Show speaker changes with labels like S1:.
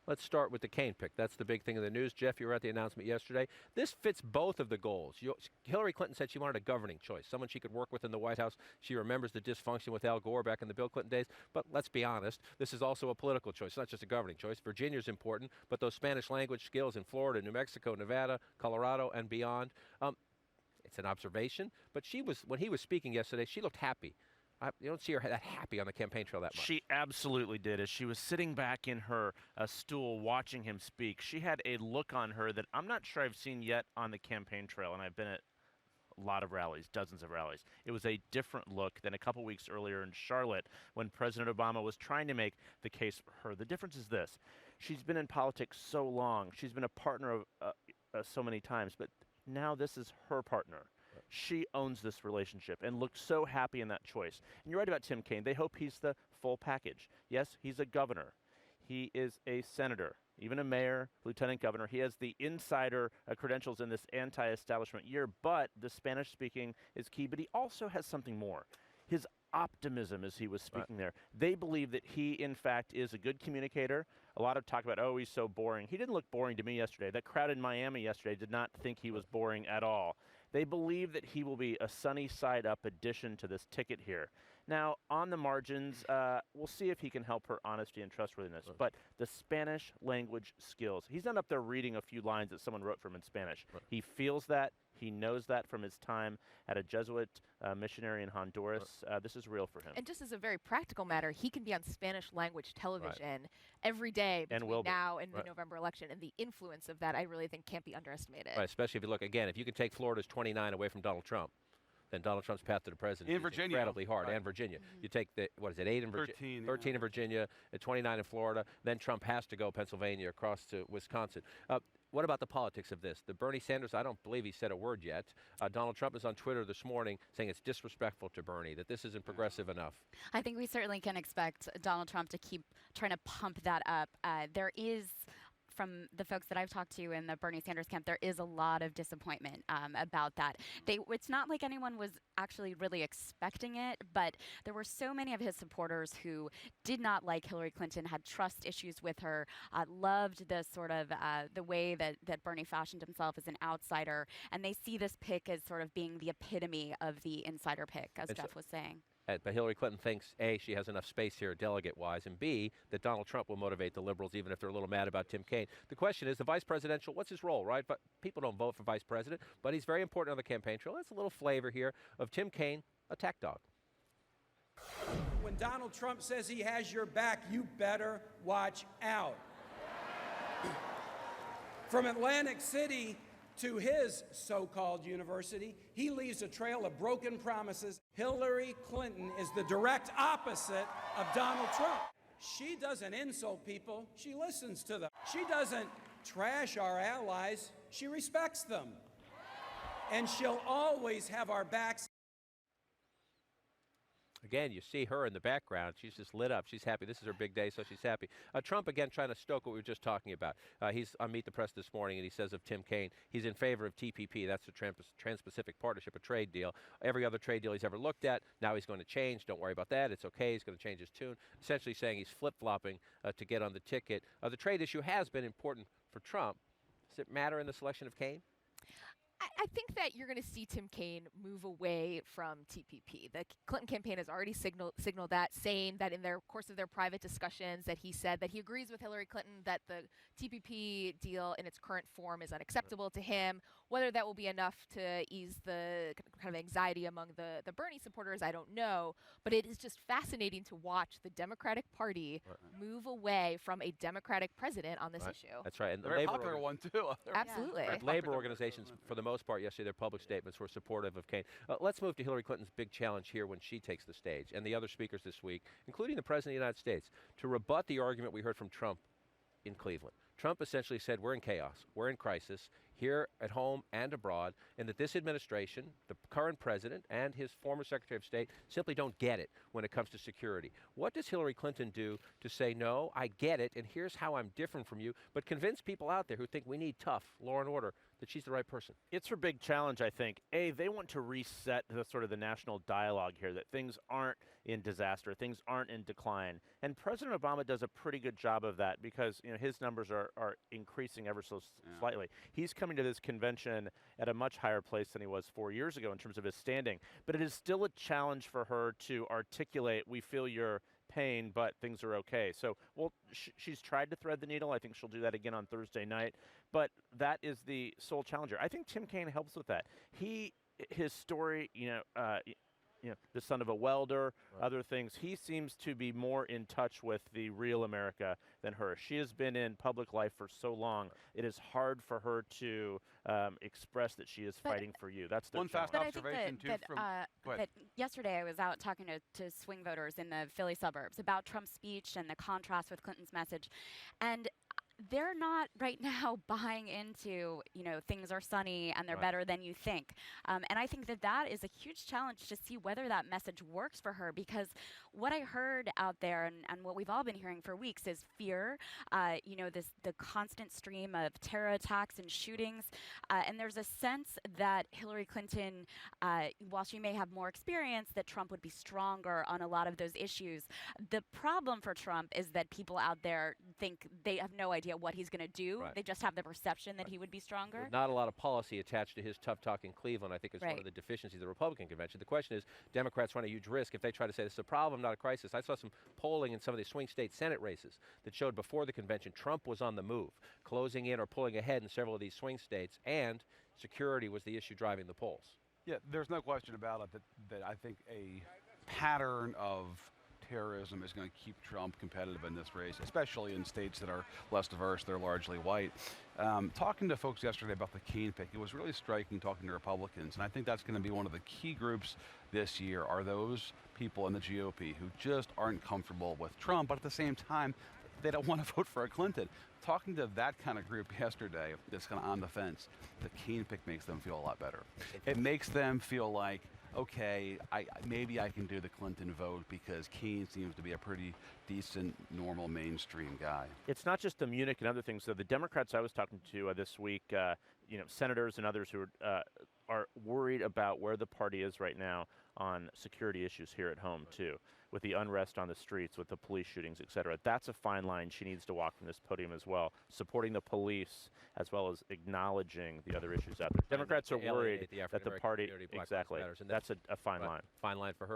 S1: Let's start with the Kaine pick. That's the big thing in the news. Jeff, you were at the announcement yesterday. This fits both of the goals. Hillary Clinton said she wanted a governing choice, someone she could work with in the White House. She remembers the dysfunction with Al Gore back in the Bill Clinton days. But let's be honest, this is also a political choice. It's not just a governing choice. Virginia's important, but those Spanish language skills in Florida, New Mexico, Nevada, Colorado, and beyond, it's an observation. But when he was speaking yesterday, she looked happy. You don't see her that happy on the campaign trail that much.
S2: She absolutely did. As she was sitting back in her stool watching him speak, she had a look on her that I'm not sure I've seen yet on the campaign trail, and I've been at a lot of rallies, dozens of rallies. It was a different look than a couple weeks earlier in Charlotte when President Obama was trying to make the case for her. The difference is this. She's been in politics so long. She's been a partner of so many times, but now this is her partner. She owns this relationship and looked so happy in that choice. And you're right about Tim Kaine. They hope he's the full package. Yes, he's a governor. He is a senator, even a mayor, lieutenant governor. He has the insider credentials in this anti-establishment year, but the Spanish speaking is key. But he also has something more. His optimism as he was speaking there. They believe that he, in fact, is a good communicator. A lot of talk about, oh, he's so boring. He didn't look boring to me yesterday. That crowd in Miami yesterday did not think he was boring at all. They believe that he will be a sunny side up addition to this ticket here. Now, on the margins, we'll see if he can help her honesty and trustworthiness. Right. But the Spanish language skills, he's not up there reading a few lines that someone wrote for him in Spanish. Right. He feels that. He knows that from his time at a Jesuit missionary in Honduras. This is real for him.
S3: And just as a very practical matter, he can be on Spanish language television every day between now and the November election. And the influence of that, I really think, can't be underestimated.
S1: Right, especially if you look, again, if you can take Florida's 29 away from Donald Trump, then Donald Trump's path to the presidency is incredibly hard. And Virginia. You take the, 8 in Virginia, 13 in Virginia, and 29 in Florida. Then Trump has to go Pennsylvania across to Wisconsin. What about the politics of this? The Bernie Sanders, I don't believe he said a word yet. Donald Trump is on Twitter this morning saying it's disrespectful to Bernie, that this isn't progressive enough.
S4: I think we certainly can expect Donald Trump to keep trying to pump that up. There is, from the folks that I've talked to in the Bernie Sanders camp, there is a lot of disappointment about that. It's not like anyone was actually really expecting it, but there were so many of his supporters who did not like Hillary Clinton, had trust issues with her, loved the sort of the way that Bernie fashioned himself as an outsider, and they see this pick as sort of being the epitome of the insider pick, as Jeff was saying.
S1: But Hillary Clinton thinks, A, she has enough space here delegate-wise, and B, that Donald Trump will motivate the liberals even if they're a little mad about Tim Kaine. The question is, the vice presidential, what's his role, right? But people don't vote for vice president, but he's very important on the campaign trail. That's a little flavor here of Tim Kaine, attack dog.
S5: When Donald Trump says he has your back, you better watch out. From Atlantic City to his so-called university, he leaves a trail of broken promises. Hillary Clinton is the direct opposite of Donald Trump. She doesn't insult people, she listens to them. She doesn't trash our allies, she respects them. And she'll always have our backs.
S1: Again, you see her in the background. She's just lit up. She's happy. This is her big day, so she's happy. Trump, again, trying to stoke what we were just talking about. He's on Meet the Press this morning, and he says of Tim Kaine, he's in favor of TPP. That's the Trans-Pacific Partnership, a trade deal. Every other trade deal he's ever looked at, now he's going to change. Don't worry about that. It's okay. He's going to change his tune. Essentially saying he's flip-flopping to get on the ticket. The trade issue has been important for Trump. Does it matter in the selection of Kaine?
S3: I think that you're going to see Tim Kaine move away from TPP. The Clinton campaign has already signaled that, saying that in their course of their private discussions that he said that he agrees with Hillary Clinton that the TPP deal in its current form is unacceptable to him. Whether that will be enough to ease the kind of anxiety among the Bernie supporters, I don't know. But it is just fascinating to watch the Democratic Party move away from a Democratic president on this issue.
S1: That's right. And the
S6: very popular one, too.
S3: Absolutely.
S1: Labor organizations, for the most part, yesterday, their public statements were supportive of Kaine. Let's move to Hillary Clinton's big challenge here when she takes the stage, and the other speakers this week, including the President of the United States, to rebut the argument we heard from Trump in Cleveland. Trump essentially said, we're in chaos, we're in crisis. here at home and abroad, and that this administration, the current president and his former Secretary of State, simply don't get it when it comes to security. What does Hillary Clinton do to say, no, I get it, and here's how I'm different from you, but convince people out there who think we need tough law and order that she's the right person?
S2: It's her big challenge, I think. They want to reset the sort of the national dialogue here, that things aren't in disaster, things aren't in decline. And President Obama does a pretty good job of that because his numbers are increasing ever so slightly. He's coming to this convention at a much higher place than he was 4 years ago in terms of his standing. But it is still a challenge for her to articulate, we feel your pain, but things are okay. So, she's tried to thread the needle. I think she'll do that again on Thursday night. But that is the sole challenger. I think Tim Kaine helps with that. His story, the son of a welder, other things. He seems to be more in touch with the real America than her. She has been in public life for so long. It is hard for her to express that she is fighting for you. That's the
S6: one
S2: challenge.
S6: fast
S4: But I think
S6: observation too from. Go ahead.
S4: that yesterday I was out talking to swing voters in the Philly suburbs about Trump's speech and the contrast with Clinton's message, and they're not right now buying into, things are sunny and they're better than you think. And I think that is a huge challenge to see whether that message works for her, because what I heard out there and what we've all been hearing for weeks is fear, the constant stream of terror attacks and shootings. And there's a sense that Hillary Clinton, while she may have more experience, that Trump would be stronger on a lot of those issues. The problem for Trump is that people out there think they have no idea what he's going to do.
S1: Right.
S4: They just have the perception that he would be stronger.
S1: There's not a lot of policy attached to his tough talk in Cleveland. I think it's one of the deficiencies of the Republican convention. The question is, Democrats run a huge risk if they try to say this is a problem, not a crisis. I saw some polling in some of the swing state Senate races that showed before the convention Trump was on the move, closing in or pulling ahead in several of these swing states, and security was the issue driving the polls.
S6: Yeah, there's no question about it that I think a pattern of terrorism is going to keep Trump competitive in this race, especially in states that are less diverse. They're largely white. Talking to folks yesterday about the Kaine pick, it was really striking talking to Republicans, and I think that's going to be one of the key groups this year are those people in the GOP who just aren't comfortable with Trump, but at the same time, they don't want to vote for a Clinton. Talking to that kind of group yesterday that's kind of on the fence, the Kaine pick makes them feel a lot better. It makes them feel like, okay, maybe I can do the Clinton vote because Kaine seems to be a pretty decent, normal, mainstream guy.
S2: It's not just the Munich and other things. So the Democrats I was talking to this week, senators and others who are worried about where the party is right now on security issues here at home too, with the unrest on the streets, with the police shootings, et cetera. That's a fine line she needs to walk from this podium as well, supporting the police as well as acknowledging the other issues out there. Democrats are worried that the party, exactly, that's a fine line.
S1: Fine line for her.